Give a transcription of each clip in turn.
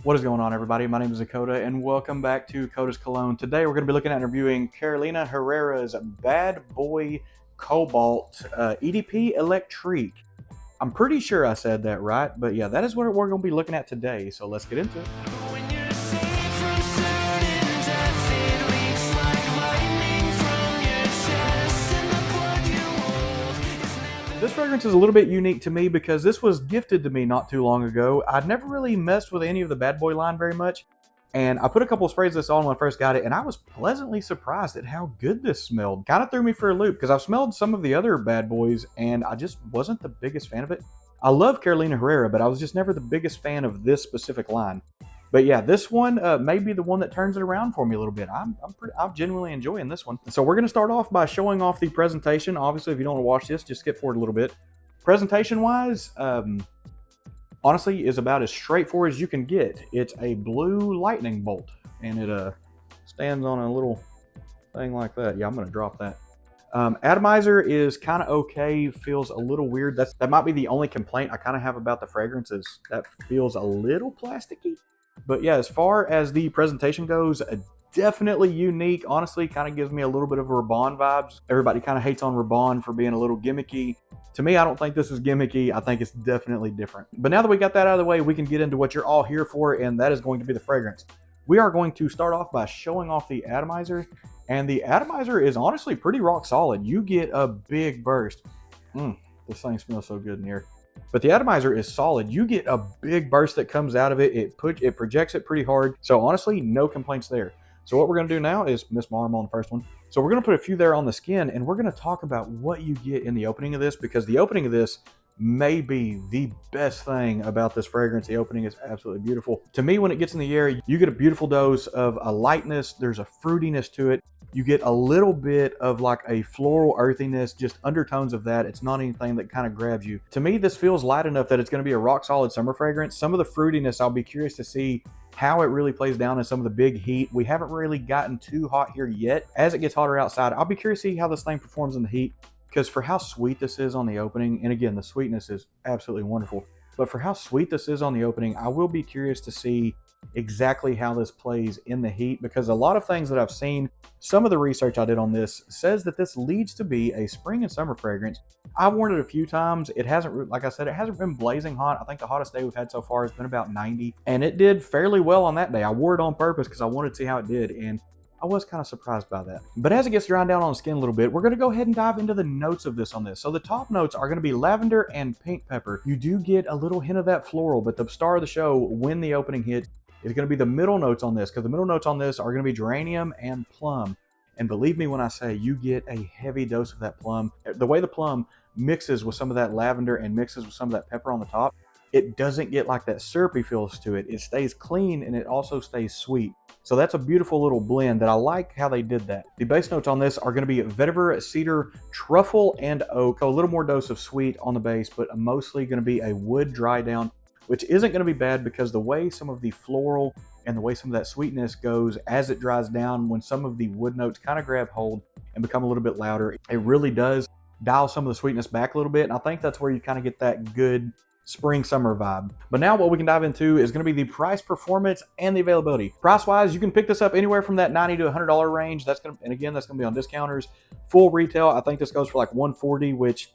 What is going on, everybody? My name is Dakota, and welcome back to Cologne. Today, we're going to be looking at and reviewing Carolina Herrera's Bad Boy Cobolt EDP Electrique. I'm pretty sure I said that right, but yeah, that is what we're going to be looking at today. So let's get into it. This fragrance is a little bit unique to me because this was gifted to me not too long ago. I'd never really messed with any of the Bad Boy line very much, and I put a couple of sprays of this on when I first got it, and I was pleasantly surprised at how good this smelled. Kind of threw me for a loop because I've smelled some of the other Bad Boys, and I just wasn't the biggest fan of it. I love Carolina Herrera, but I was just never the biggest fan of this specific line. But yeah, this one may be the one that turns it around for me a little bit. I'm genuinely enjoying this one. So we're going to start off by showing off the presentation. Obviously, if you don't want to watch this, just skip forward a little bit. Presentation-wise, honestly, is about as straightforward as you can get. It's a blue lightning bolt, and it stands on a little thing like that. Yeah, I'm going to drop that. Atomizer is kind of okay, feels a little weird. That might be the only complaint I kind of have about the fragrances. That feels a little plasticky. But yeah, as far as the presentation goes, definitely unique. Honestly, kind of gives me a little bit of Rabanne vibes. Everybody kind of hates on Rabanne for being a little gimmicky. To me, I don't think this is gimmicky. I think it's definitely different. But now that we got that out of the way, we can get into what you're all here for, and that is going to be the fragrance. We are going to start off by showing off the atomizer, and the atomizer is honestly pretty rock solid. You get a big burst. This thing smells so good in here. But the atomizer is solid. You get a big burst that comes out of it. It projects it pretty hard. So honestly, no complaints there. So what we're going to do now is Miss Marm on the first one. So we're going to put a few there on the skin, and we're going to talk about what you get in the opening of this, because the opening of this may be the best thing about this fragrance. The opening is absolutely beautiful. To me, when it gets in the air, you get a beautiful dose of a lightness. There's a fruitiness to it. You get a little bit of like a floral earthiness, just undertones of that. It's not anything that kind of grabs you. To me, this feels light enough that it's going to be a rock solid summer fragrance. Some of the fruitiness, I'll be curious to see how it really plays down in some of the big heat. We haven't really gotten too hot here yet. As it gets hotter outside, I'll be curious to see how this thing performs in the heat, because for how sweet this is on the opening, and again, the sweetness is absolutely wonderful, but for how sweet this is on the opening, I will be curious to see exactly how this plays in the heat, because a lot of things that I've seen, some of the research I did on this says that this leads to be a spring and summer fragrance. I've worn it a few times. It hasn't, like I said, it hasn't been blazing hot. I think the hottest day we've had so far has been about 90, and it did fairly well on that day. I wore it on purpose because I wanted to see how it did, and I was kind of surprised by that. But as it gets drying down on the skin a little bit, we're going to go ahead and dive into the notes of this on this. So the top notes are going to be lavender and pink pepper. You do get a little hint of that floral, but the star of the show when the opening hits is going to be the middle notes on this, because the middle notes on this are going to be geranium and plum. And believe me when I say you get a heavy dose of that plum. The way the plum mixes with some of that lavender and mixes with some of that pepper on the top, it doesn't get like that syrupy feels to it. It stays clean, and it also stays sweet. So that's a beautiful little blend that I like how they did that. The base notes on this are going to be vetiver, cedar, truffle, and oak. A little more dose of sweet on the base, but mostly going to be a wood dry down, which isn't going to be bad, because the way some of the floral and the way some of that sweetness goes as it dries down, when some of the wood notes kind of grab hold and become a little bit louder, it really does dial some of the sweetness back a little bit. And I think that's where you kind of get that good spring summer vibe. But now what we can dive into is going to be the price, performance, and the availability. Price wise, you can pick this up anywhere from that $90 to $100 range. That's going to, and again, that's going to be on discounters. Full retail, I think this goes for like $140, which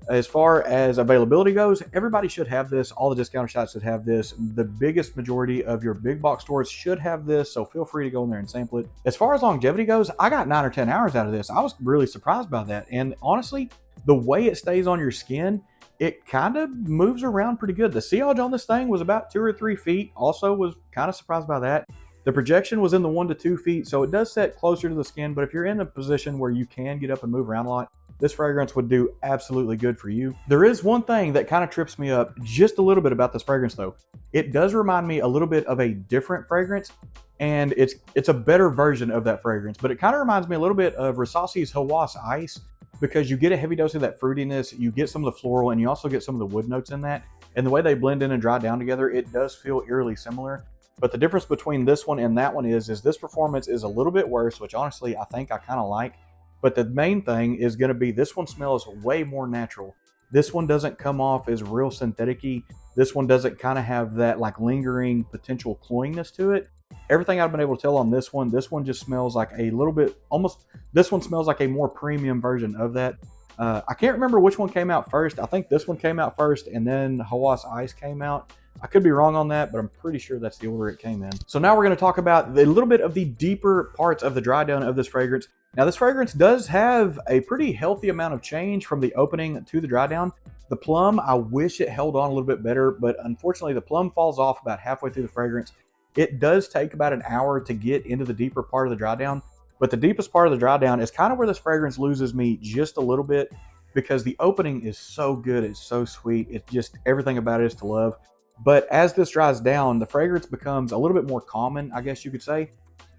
as far as availability goes, everybody should have this. All the discounter shops should have this. The biggest majority of your big box stores should have this, so feel free to go in there and sample it. As far as longevity goes, I got 9 or 10 hours out of this. I was really surprised by that. And honestly, the way it stays on your skin, it kind of moves around pretty good. The sillage on this thing was about 2 or 3 feet. Also was kind of surprised by that. The projection was in the 1 to 2 feet, so it does set closer to the skin, but if you're in a position where you can get up and move around a lot, this fragrance would do absolutely good for you. There is one thing that kind of trips me up just a little bit about this fragrance though. It does remind me a little bit of a different fragrance, and it's a better version of that fragrance, but it kind of reminds me a little bit of Rissasi's Hawass Ice, because you get a heavy dose of that fruitiness, you get some of the floral, and you also get some of the wood notes in that. And the way they blend in and dry down together, it does feel eerily similar. But the difference between this one and that one is this performance is a little bit worse, which honestly I think I kind of like. But the main thing is going to be this one smells way more natural. This one doesn't come off as real synthetic-y. This one doesn't kind of have that like lingering potential cloyingness to it. Everything I've been able to tell on this one just smells like a little bit, almost, this one smells like a more premium version of that. I can't remember which one came out first. I think this one came out first and then Hawas Ice came out. I could be wrong on that, but I'm pretty sure that's the order it came in. So now we're going to talk about a little bit of the deeper parts of the dry down of this fragrance. Now this fragrance does have a pretty healthy amount of change from the opening to the dry down. The plum, I wish it held on a little bit better, but unfortunately the plum falls off about halfway through the fragrance. It does take about an hour to get into the deeper part of the dry down, but the deepest part of the dry down is kind of where this fragrance loses me just a little bit, because the opening is so good, it's so sweet, it's just, everything about it is to love. But as this dries down, the fragrance becomes a little bit more common, I guess you could say,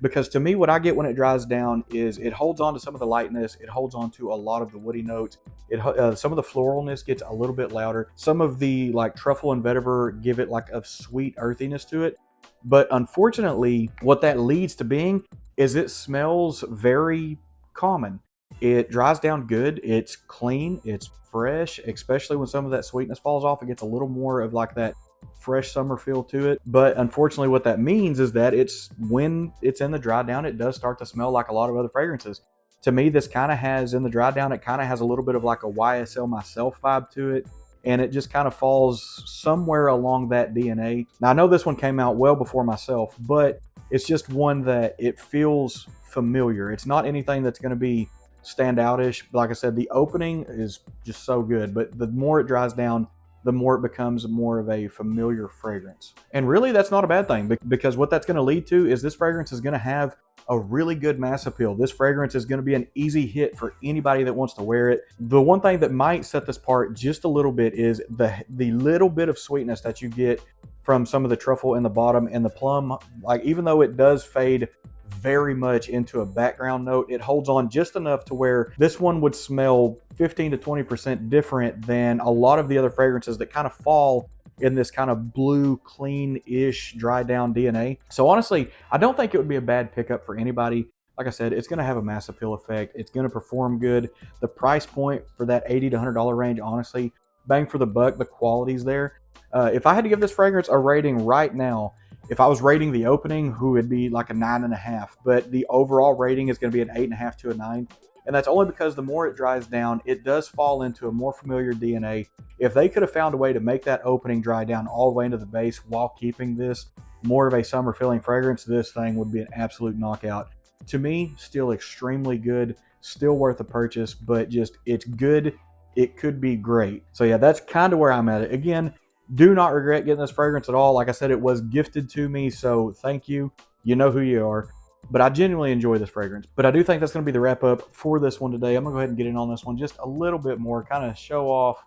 because to me, what I get when it dries down is it holds on to some of the lightness, it holds on to a lot of the woody notes, some of the floralness gets a little bit louder, some of the like truffle and vetiver give it like a sweet earthiness to it. But unfortunately, what that leads to being is it smells very common. It dries down good, it's clean, it's fresh, especially when some of that sweetness falls off. It gets a little more of like that fresh summer feel to it. But unfortunately, what that means is that it's, when it's in the dry down, it does start to smell like a lot of other fragrances. To me, this kind of has, in the dry down, it kind of has a little bit of like a YSL Myself vibe to it. And it just kind of falls somewhere along that DNA. Now, I know this one came out well before Myself, but it's just one that it feels familiar. It's not anything that's going to be standoutish. Like I said, the opening is just so good, but the more it dries down, the more it becomes more of a familiar fragrance. And really, that's not a bad thing, because what that's going to lead to is this fragrance is going to have a really good mass appeal. This fragrance is going to be an easy hit for anybody that wants to wear it. The one thing that might set this apart just a little bit is the little bit of sweetness that you get from some of the truffle in the bottom, and the plum, like, even though it does fade very much into a background note, it holds on just enough to where this one would smell 15 to 20% different than a lot of the other fragrances that kind of fall in this kind of blue, clean-ish, dry down DNA. So honestly, I don't think it would be a bad pickup for anybody. Like I said, it's going to have a mass appeal effect. It's going to perform good. The price point for that $80 to $100 range, honestly, bang for the buck, the quality's there. If I had to give this fragrance a rating right now, if I was rating the opening, it'd be like a 9.5, but the overall rating is going to be an 8.5 to a 9. And that's only because the more it dries down, it does fall into a more familiar DNA. If they could have found a way to make that opening dry down all the way into the base while keeping this more of a summer filling fragrance, this thing would be an absolute knockout. To me, still extremely good, still worth a purchase, but just, it's good. It could be great. So yeah, that's kind of where I'm at. Again, do not regret getting this fragrance at all. Like I said, it was gifted to me, so thank you. You know who you are. But I genuinely enjoy this fragrance. But I do think that's going to be the wrap up for this one today. I'm going to go ahead and get in on this one just a little bit more, kind of show off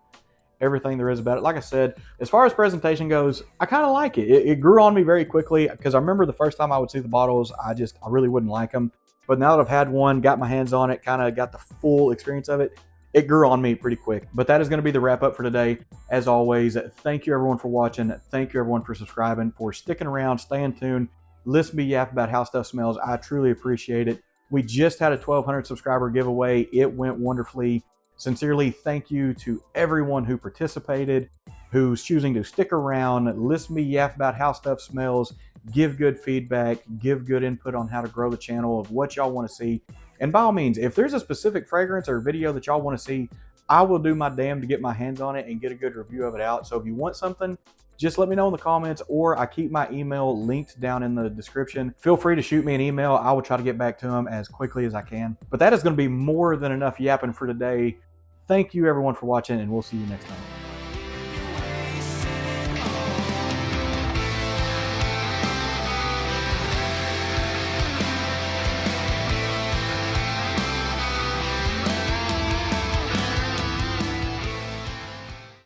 everything there is about it. Like I said, as far as presentation goes, I kind of like it. It grew on me very quickly, because I remember the first time I would see the bottles, I really wouldn't like them. But now that I've had one, got my hands on it, kind of got the full experience of it, it grew on me pretty quick. But that is going to be the wrap up for today. As always, thank you everyone for watching. Thank you everyone for subscribing, for sticking around, staying tuned, listen to me yap about how stuff smells. I truly appreciate it. We just had a 1,200 subscriber giveaway. It went wonderfully. Sincerely, thank you to everyone who participated, who's choosing to stick around, listen to me yap about how stuff smells, give good feedback, give good input on how to grow the channel, of what y'all want to see. And by all means, if there's a specific fragrance or video that y'all want to see, I will do my damn to get my hands on it and get a good review of it out. So if you want something, just let me know in the comments, or I keep my email linked down in the description. Feel free to shoot me an email. I will try to get back to them as quickly as I can. But that is going to be more than enough yapping for today. Thank you everyone for watching, and we'll see you next time.